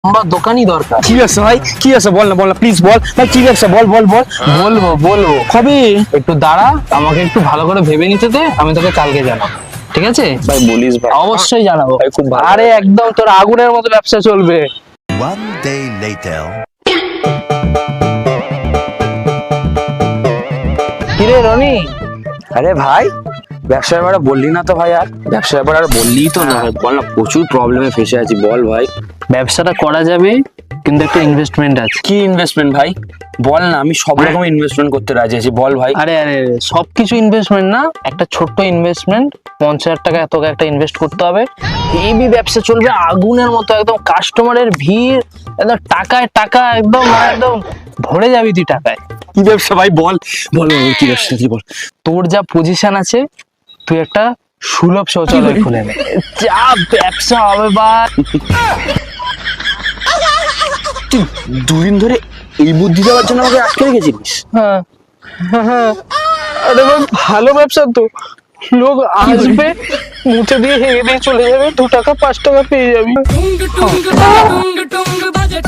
আমার দোকানই দরকার। কি আছে ভাই, কি আছে বল না, বল না প্লিজ বল ভাই, কি আছে বল বল বল। বলবো কবে? একটু দাঁড়া, আমাকে একটু ভালো করে ভেবে নিতে দে, আমি তোকে কালকে জানাবো, ঠিক আছে? ভাই বলিস ভাই। অবশ্যই জানাবো ভাই, খুব ভালো। আরে একদম তোর আগুনের মতো ব্যবসা চলবে। One day later. কিরে রনি, আরে ভাই, ব্যবসার ব্যাপারে বললি না তো ভাই, আর ব্যবসার ব্যাপারে আর বললি তো না ভাই, বল না, প্রচুর প্রবলেমে ফেসে আছি, বল ভাই। ব্যবসাটা করা যাবে কিন্তু একটা ইনভেস্টমেন্ট আছে। কি ইনভেস্টমেন্ট ভাই? বল না, আমি সব রকম ইনভেস্টমেন্ট করতে রাজি আছি, বল ভাই। আরে আরে সবকিছু ইনভেস্টমেন্ট না, একটা ছোট্ট ইনভেস্টমেন্ট 50,000 টাকা তোকে একটা ইনভেস্ট করতে হবে। হেভি ব্যবসা চলবে আগুনের মতো, একদম কাস্টমারের ভিড়, একদম টাকায় টাকা, একদম একদম ভরে যাবি তুই টাকায়। কি ব্যবসা ভাই, বল বল বল, কি ব্যবসা কি বল। তোর যা পজিশন আছে, তুই একটা সুলভ শৌচালয় খুলে নে, যা ব্যবসা হবে ভাই। তুই দুদিন ধরে এই বুদ্ধি দেওয়ার জন্য আমাকে আটকে রেখেছিলিস? হ্যাঁ হ্যাঁ, আরে ভাই ভালো ব্যবসা তো, লোক আসবে মুখে দিয়ে হেগে দিয়ে চলে যাবে, 2 টাকা 5 টাকা পেয়ে যাবি। Tung tung tung tung tung tung budget.